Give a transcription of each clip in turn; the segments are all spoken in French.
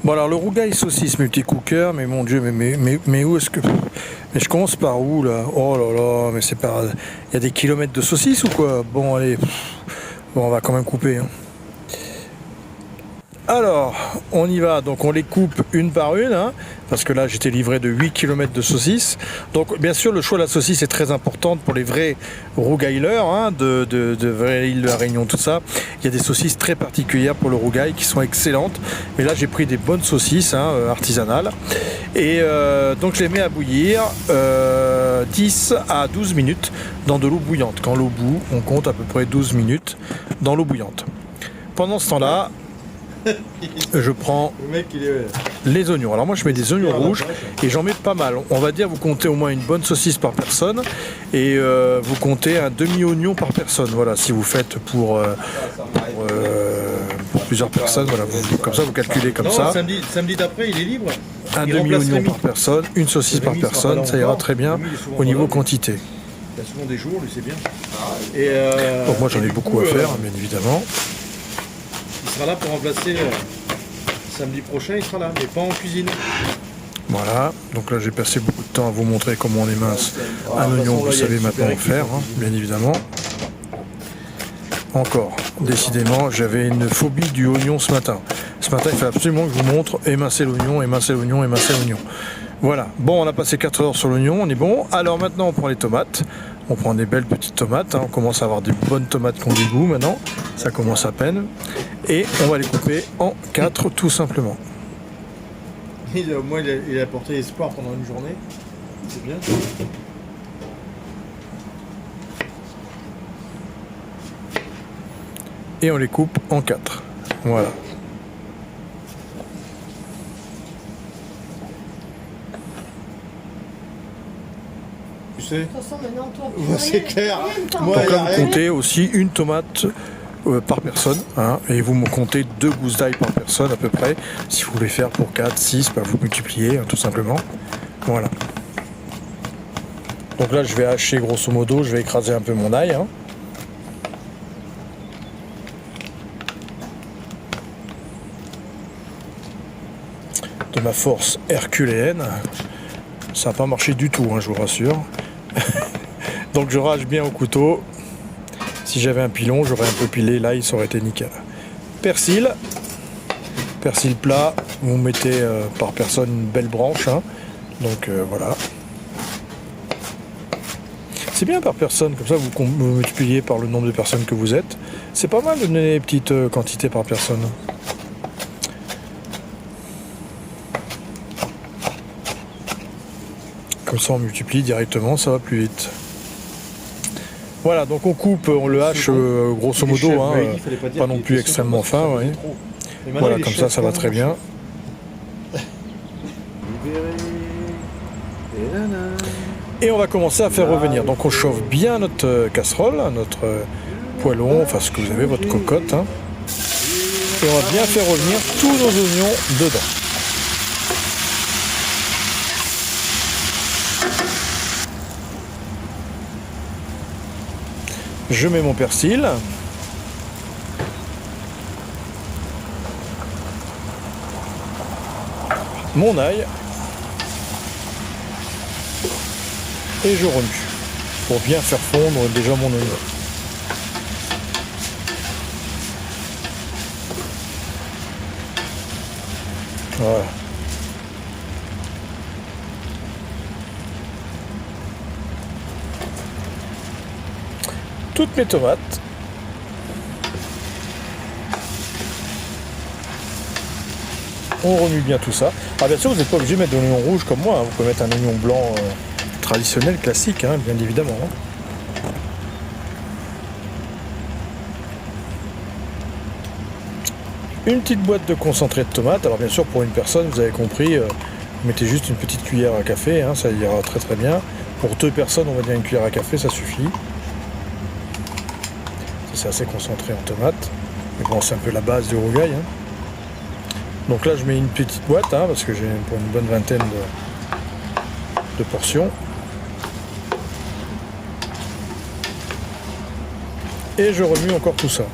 Bon alors le rougail saucisse multi-cooker, mais mon dieu, mais où est-ce que... Mais je commence par où là? Oh là là, mais c'est pas... Il y a des kilomètres de saucisses ou quoi? Bon allez, bon on va quand même couper. Hein. Alors, on y va, donc on les coupe une par une, hein, parce que là j'étais livré de 8 km de saucisses. Donc bien sûr le choix de la saucisse est très important pour les vrais rougailleurs, hein, de vraies îles de la Réunion, tout ça. Il y a des saucisses très particulières pour le rougail qui sont excellentes. Mais là j'ai pris des bonnes saucisses hein, artisanales. Et donc je les mets à bouillir 10 à 12 minutes dans de l'eau bouillante. Quand l'eau bout, on compte à peu près 12 minutes dans l'eau bouillante. Pendant ce temps-là, je prends les oignons. Alors moi je mets des oignons rouges et j'en mets pas mal. On va dire vous comptez au moins une bonne saucisse par personne et vous comptez un demi-oignon par personne. Voilà, si vous faites pour plusieurs personnes, voilà, comme ça vous calculez comme ça. Samedi d'après il est libre. Un demi-oignon par personne, une saucisse par personne, ça ira très bien au niveau quantité. Il y a souvent des jours, lui c'est bien. Donc moi j'en ai beaucoup à faire, bien évidemment. Il sera là pour remplacer samedi prochain, il sera là, mais pas en cuisine. Voilà, donc là j'ai passé beaucoup de temps à vous montrer comment on émince un oignon, vous savez maintenant faire, hein, bien évidemment. Encore, décidément, j'avais une phobie du oignon ce matin. Ce matin, il fallait absolument que je vous montre émincer l'oignon, émincer l'oignon, émincer l'oignon. Voilà, bon, on a passé 4 heures sur l'oignon, on est bon. Alors maintenant, on prend les tomates. On prend des belles petites tomates, hein. On commence à avoir des bonnes tomates qui ont du goût maintenant. Ça commence à peine. Et on va les couper en 4 tout simplement. Au moins, il a apporté espoir pendant une journée. C'est bien. Et on les coupe en 4. Voilà. Tu sais. De toute façon, maintenant, toi, C'est clair. Donc là, vous comptez aussi une tomate par personne, hein, et vous me comptez 2 gousses d'ail par personne à peu près. Si vous voulez faire pour 4, 6, bah, vous multipliez, hein, tout simplement. Voilà. Donc là, je vais hacher grosso modo, je vais écraser un peu mon ail. Hein. De ma force herculéenne. Ça n'a pas marché du tout, hein, je vous rassure. Donc je rage bien au couteau. Si j'avais un pilon, j'aurais un peu pilé, l'ail, ça aurait été nickel. Persil. Persil plat, vous mettez par personne une belle branche. Hein. Donc voilà. C'est bien par personne, comme ça vous multipliez par le nombre de personnes que vous êtes. C'est pas mal de donner des petites quantités par personne. Comme ça on multiplie directement, ça va plus vite. Voilà, donc on coupe, on le hache grosso modo, hein, pas non plus extrêmement fin. Ouais. Voilà, comme ça va très bien. Et on va commencer à faire revenir. Donc on chauffe bien notre casserole, notre poêlon, enfin ce que vous avez, votre cocotte. Hein. Et on va bien faire revenir tous nos oignons dedans. Je mets mon persil. Mon ail. Et je remue. Pour bien faire fondre déjà mon oignon. Voilà. Toutes mes tomates. On remue bien tout ça. Ah bien sûr, vous n'êtes pas obligé de mettre de l'oignon rouge comme moi. Hein. Vous pouvez mettre un oignon blanc traditionnel, classique, hein, bien évidemment. Hein. Une petite boîte de concentré de tomate. Alors bien sûr, pour une personne, vous avez compris, vous mettez juste une petite cuillère à café. Hein, ça ira très très bien. Pour 2 personnes, on va dire une cuillère à café, ça suffit. C'est assez concentré en tomate. Mais bon, c'est un peu la base du rougail. Hein. Donc là, je mets une petite boîte, hein, parce que j'ai pour une bonne vingtaine de portions. Et je remue encore tout ça.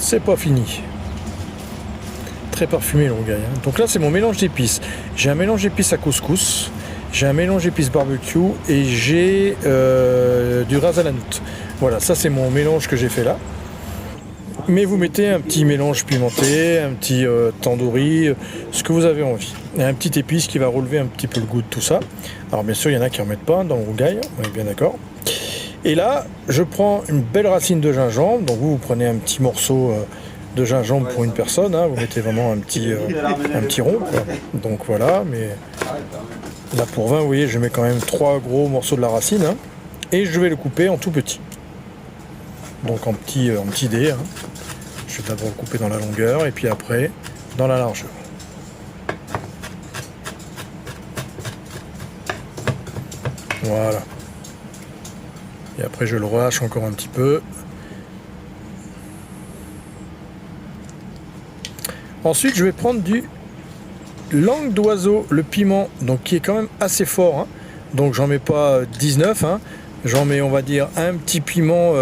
c'est pas fini. Très parfumé le rougail. Hein. Donc là, c'est mon mélange d'épices. J'ai un mélange d'épices à couscous, j'ai un mélange d'épices barbecue et j'ai du ras al hanout. Voilà, ça c'est mon mélange que j'ai fait là. Mais vous mettez un petit mélange pimenté, un petit tandoori, ce que vous avez envie. Et un petit épice qui va relever un petit peu le goût de tout ça. Alors bien sûr, il y en a qui ne remettent pas dans le rougail, on est bien d'accord. Et là, je prends une belle racine de gingembre. Donc vous prenez un petit morceau de gingembre pour une personne. Hein. Vous mettez vraiment un petit rond. Quoi. Donc voilà, mais là pour 20, vous voyez, je mets quand même 3 gros morceaux de la racine. Hein. Et je vais le couper en tout petit. Donc en petit dés. Hein. Je vais d'abord le couper dans la longueur et puis après dans la largeur. Voilà. Et après je le rehache encore un petit peu. Ensuite je vais prendre du langue d'oiseau, le piment, donc qui est quand même assez fort. Hein. Donc j'en mets pas 19, hein. J'en mets on va dire un petit piment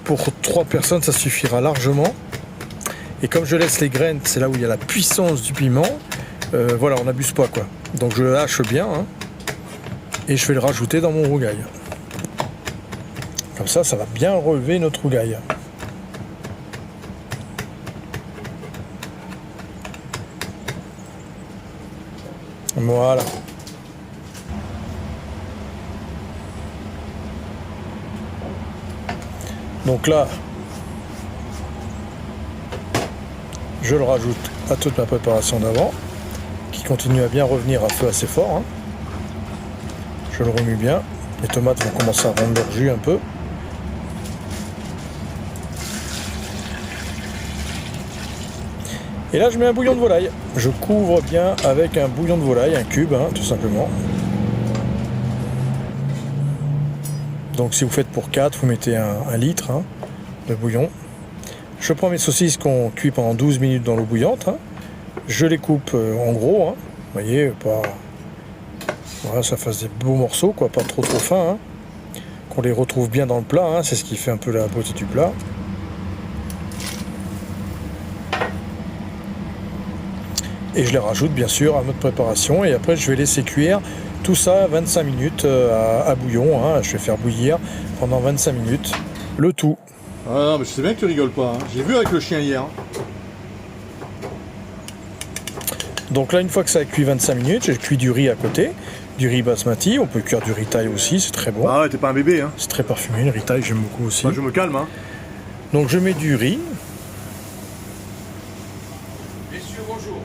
pour 3 personnes, ça suffira largement. Et comme je laisse les graines, c'est là où il y a la puissance du piment. Voilà, on n'abuse pas quoi. Donc je le hache bien hein, et je vais le rajouter dans mon rougail. Comme ça va bien relever notre rougail. Voilà. Donc là, je le rajoute à toute ma préparation d'avant, qui continue à bien revenir à feu assez fort. Hein. Je le remue bien. Les tomates vont commencer à rendre leur jus un peu. Et là, je mets un bouillon de volaille. Je couvre bien avec un bouillon de volaille, un cube, hein, tout simplement. Donc si vous faites pour 4, vous mettez un litre hein, de bouillon. Je prends mes saucisses qu'on cuit pendant 12 minutes dans l'eau bouillante. Hein. Je les coupe en gros. Hein. Vous voyez, pas... Voilà, ça fasse des beaux morceaux, quoi, pas trop fins. Hein. Qu'on les retrouve bien dans le plat, hein. C'est ce qui fait un peu la beauté du plat. Et je les rajoute bien sûr à notre préparation. Et après, je vais laisser cuire tout ça 25 minutes à bouillon. Hein. Je vais faire bouillir pendant 25 minutes le tout. Ah non, mais je sais bien que tu rigoles pas. Hein. J'ai vu avec le chien hier. Donc là, une fois que ça a cuit 25 minutes, j'ai cuit du riz à côté. Du riz basmati. On peut cuire du riz thaï aussi, c'est très bon. Ah ouais, t'es pas un bébé. Hein. C'est très parfumé, le riz thaï, j'aime beaucoup aussi. Moi, je me calme. Hein. Donc je mets du riz. Messieurs, bonjour.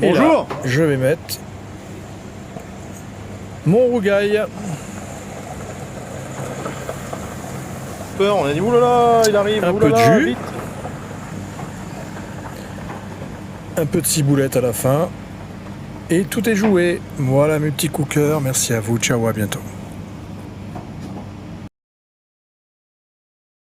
Et Bonjour. là, je vais mettre mon rougail. On a dit oulala, il arrive. Un peu de jus. Vite. Un peu de ciboulette à la fin. Et tout est joué. Voilà mes petits cookers. Merci à vous. Ciao, à bientôt.